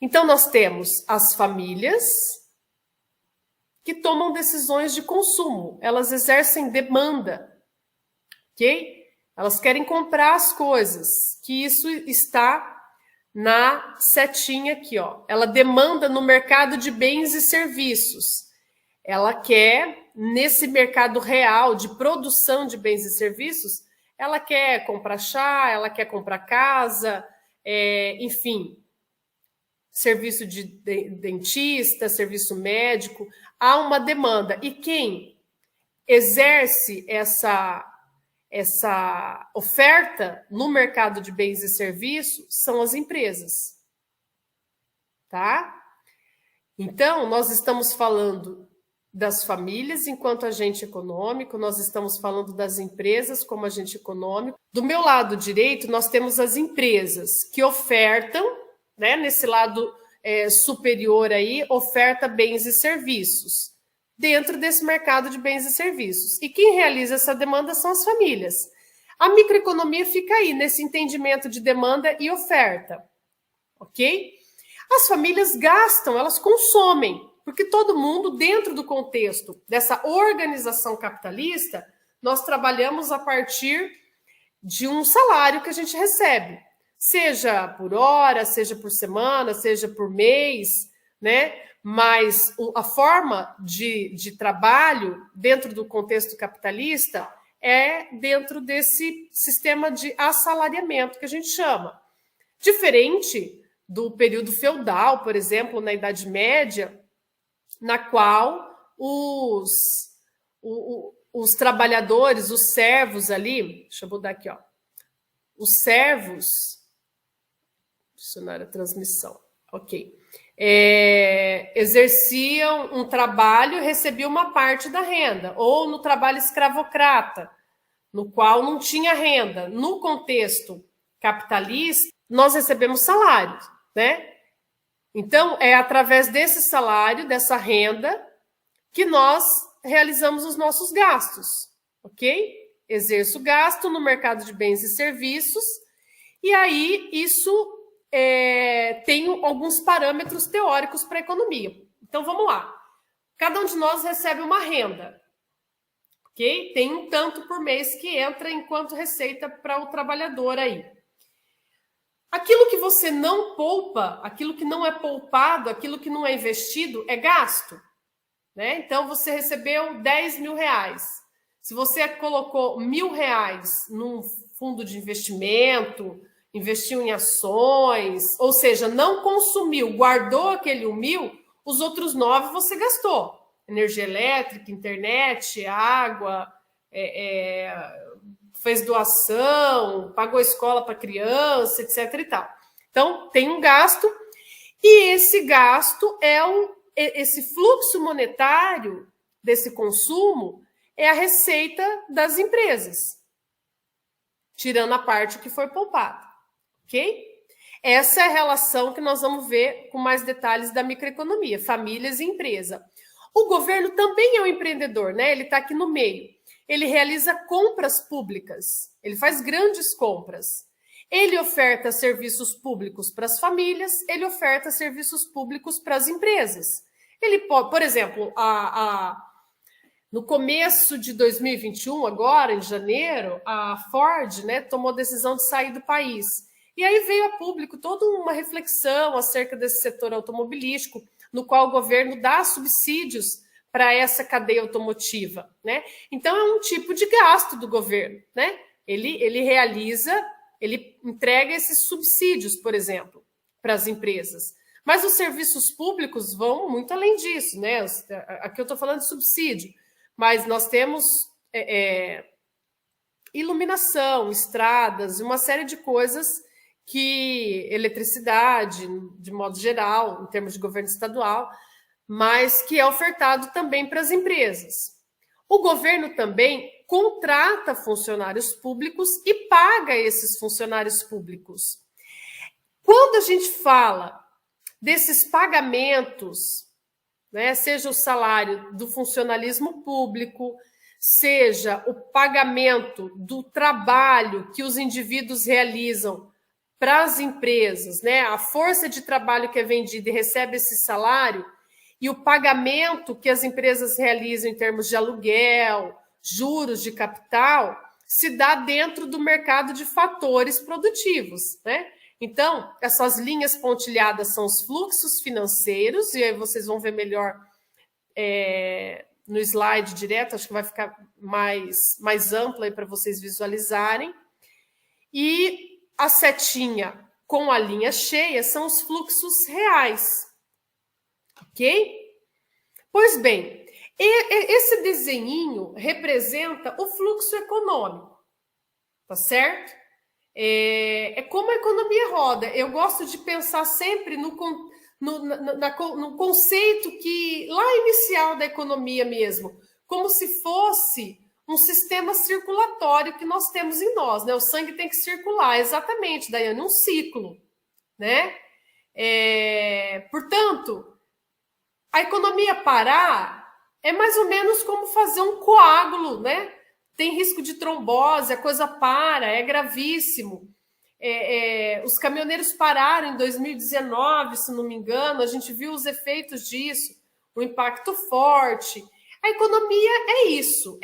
Então, nós temos as famílias que tomam decisões de consumo, elas exercem demanda, ok? Elas querem comprar as coisas, que isso está na setinha aqui, ó. Ela demanda no mercado de bens e serviços. Ela quer, nesse mercado real de produção de bens e serviços, ela quer comprar chá, ela quer comprar casa, enfim, serviço de dentista, serviço médico, há uma demanda. E quem exerce essa oferta no mercado de bens e serviços são as empresas, tá? Então, nós estamos falando das famílias enquanto agente econômico, nós estamos falando das empresas como agente econômico. Do meu lado direito, nós temos as empresas que ofertam, né, nesse lado superior aí, oferta bens e serviços dentro desse mercado de bens e serviços. E quem realiza essa demanda são as famílias. A microeconomia fica aí, nesse entendimento de demanda e oferta, ok? As famílias gastam, elas consomem, porque todo mundo, dentro do contexto dessa organização capitalista, nós trabalhamos a partir de um salário que a gente recebe, seja por hora, seja por semana, seja por mês, né? Mas a forma de trabalho dentro do contexto capitalista é dentro desse sistema de assalariamento que a gente chama. Diferente do período feudal, por exemplo, na Idade Média, na qual os trabalhadores, os servos ali, deixa eu mudar aqui, ó, os servos, funcionar a transmissão, ok, exerciam um trabalho e recebiam uma parte da renda, ou no trabalho escravocrata, no qual não tinha renda. No contexto capitalista, nós recebemos salários, né? Então, é através desse salário, dessa renda, que nós realizamos os nossos gastos, ok? Exerço gasto no mercado de bens e serviços, e aí isso tem alguns parâmetros teóricos para a economia. Então, vamos lá. Cada um de nós recebe uma renda, ok? Tem um tanto por mês que entra enquanto receita para o trabalhador aí. Aquilo que você não poupa, aquilo que não é poupado, aquilo que não é investido, é gasto, né? Então, você recebeu 10 mil reais. Se você colocou R$1.000 num fundo de investimento, investiu em ações, ou seja, não consumiu, guardou aquele 1.000, os outros 9 você gastou. Energia elétrica, internet, água, fez doação, pagou escola para criança, etc. e tal. Então, tem um gasto, e esse gasto esse fluxo monetário desse consumo é a receita das empresas, tirando a parte que foi poupada, ok? Essa é a relação que nós vamos ver com mais detalhes da microeconomia, famílias e empresa. O governo também é um empreendedor, né? Ele está aqui no meio. Ele realiza compras públicas, ele faz grandes compras. Ele oferta serviços públicos para as famílias, ele oferta serviços públicos para as empresas. Ele pode, por exemplo, no começo de 2021, agora em janeiro, a Ford, né, tomou a decisão de sair do país. E aí veio a público toda uma reflexão acerca desse setor automobilístico, no qual o governo dá subsídios para essa cadeia automotiva, né? Então é um tipo de gasto do governo, né? Ele entrega esses subsídios, por exemplo, para as empresas. Mas os serviços públicos vão muito além disso, né? Aqui eu estou falando de subsídio, mas nós temos iluminação, estradas, uma série de coisas que eletricidade, de modo geral, em termos de governo estadual, mas que é ofertado também para as empresas. O governo também contrata funcionários públicos e paga esses funcionários públicos. Quando a gente fala desses pagamentos, né, seja o salário do funcionalismo público, seja o pagamento do trabalho que os indivíduos realizam para as empresas, né? A força de trabalho que é vendida e recebe esse salário e o pagamento que as empresas realizam em termos de aluguel, juros de capital, se dá dentro do mercado de fatores produtivos, né? Então, essas linhas pontilhadas são os fluxos financeiros, e aí vocês vão ver melhor no slide direto, acho que vai ficar mais amplo aí para vocês visualizarem. E a setinha com a linha cheia são os fluxos reais, ok? Pois bem, esse desenhinho representa o fluxo econômico, tá certo? É como a economia roda. Eu gosto de pensar sempre no conceito que lá inicial da economia mesmo, como se fosse um sistema circulatório que nós temos em nós, né? O sangue tem que circular, exatamente, Daiane, um ciclo, né? Portanto, a economia parar é mais ou menos como fazer um coágulo, né? Tem risco de trombose, a coisa para, é gravíssimo. Os caminhoneiros pararam em 2019, se não me engano, a gente viu os efeitos disso, um impacto forte. A economia é isso,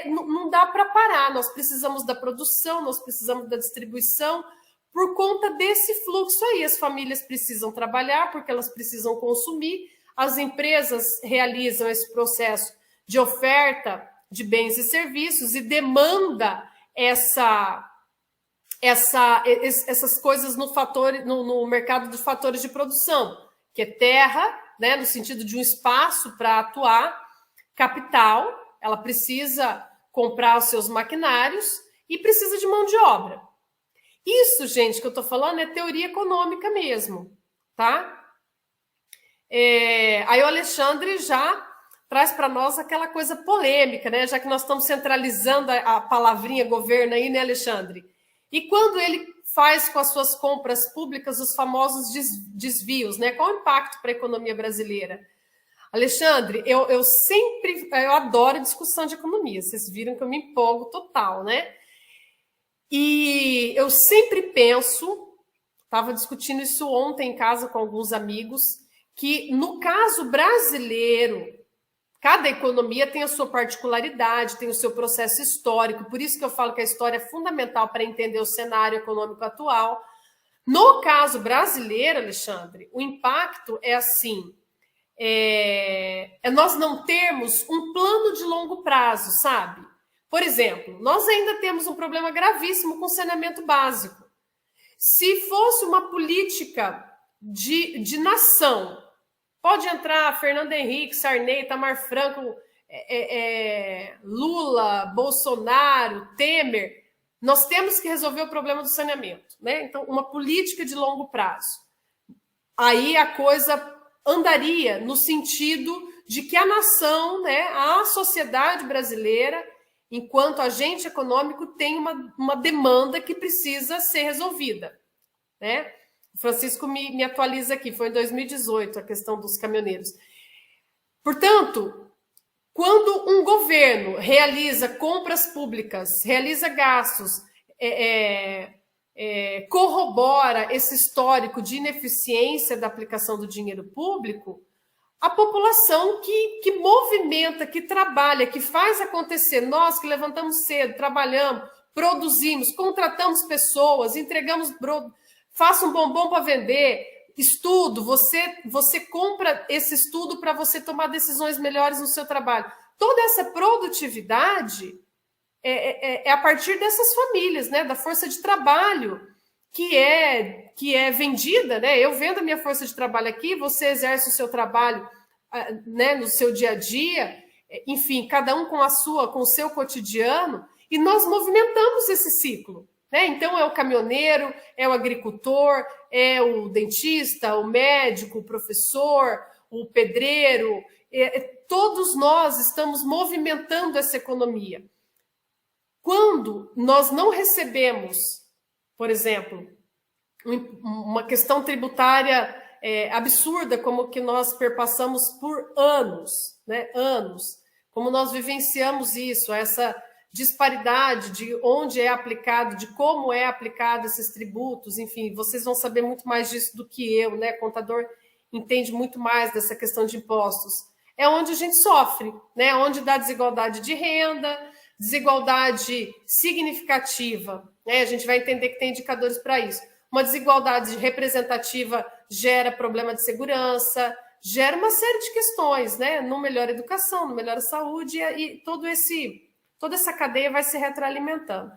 não dá para parar, nós precisamos da produção, nós precisamos da distribuição, por conta desse fluxo aí. As famílias precisam trabalhar porque elas precisam consumir, as empresas realizam esse processo de oferta de bens e serviços e demanda essas coisas no mercado de fatores de produção, que é terra, né, no sentido de um espaço para atuar, capital, ela precisa comprar os seus maquinários e precisa de mão de obra. Isso, gente, que eu estou falando é teoria econômica mesmo, tá? Aí o Alexandre já traz para nós aquela coisa polêmica, né? Já que nós estamos centralizando a palavrinha governo aí, né, Alexandre? E quando ele faz com as suas compras públicas os famosos desvios, né? Qual o impacto para a economia brasileira? Alexandre, eu adoro discussão de economia, vocês viram que eu me empolgo total, né? E eu sempre penso, estava discutindo isso ontem em casa com alguns amigos, que no caso brasileiro, cada economia tem a sua particularidade, tem o seu processo histórico, por isso que eu falo que a história é fundamental para entender o cenário econômico atual. No caso brasileiro, Alexandre, o impacto é assim, nós não termos um plano de longo prazo, sabe? Por exemplo, nós ainda temos um problema gravíssimo com saneamento básico. Se fosse uma política de nação, pode entrar Fernando Henrique, Sarney, Itamar Franco, Lula, Bolsonaro, Temer, nós temos que resolver o problema do saneamento, né? Então, uma política de longo prazo. Aí a coisa andaria no sentido de que a nação, né, a sociedade brasileira, enquanto agente econômico, tem uma demanda que precisa ser resolvida, né? O Francisco me atualiza aqui, foi em 2018 a questão dos caminhoneiros. Portanto, quando um governo realiza compras públicas, realiza gastos, corrobora esse histórico de ineficiência da aplicação do dinheiro público, a população que movimenta, que trabalha, que faz acontecer, nós que levantamos cedo, trabalhamos, produzimos, contratamos pessoas, entregamos, faça um bombom para vender, estudo, você compra esse estudo para você tomar decisões melhores no seu trabalho. Toda essa produtividade é a partir dessas famílias, né, da força de trabalho que é vendida, né? Eu vendo a minha força de trabalho aqui, você exerce o seu trabalho, né, no seu dia a dia, enfim, cada um com o seu cotidiano, e nós movimentamos esse ciclo, né? Então é o caminhoneiro, é o agricultor, é o dentista, o médico, o professor, o pedreiro, todos nós estamos movimentando essa economia. Quando nós não recebemos, por exemplo, uma questão tributária absurda, como que nós perpassamos por anos, né? Anos. Como nós vivenciamos isso, essa disparidade de onde é aplicado, de como é aplicado esses tributos, enfim, vocês vão saber muito mais disso do que eu, né? Contador entende muito mais dessa questão de impostos. É onde a gente sofre, né? Onde dá desigualdade de renda, desigualdade significativa, né? A gente vai entender que tem indicadores para isso. Uma desigualdade representativa gera problema de segurança, gera uma série de questões, né? Não melhora a educação, não melhora a saúde e toda essa cadeia vai se retroalimentando.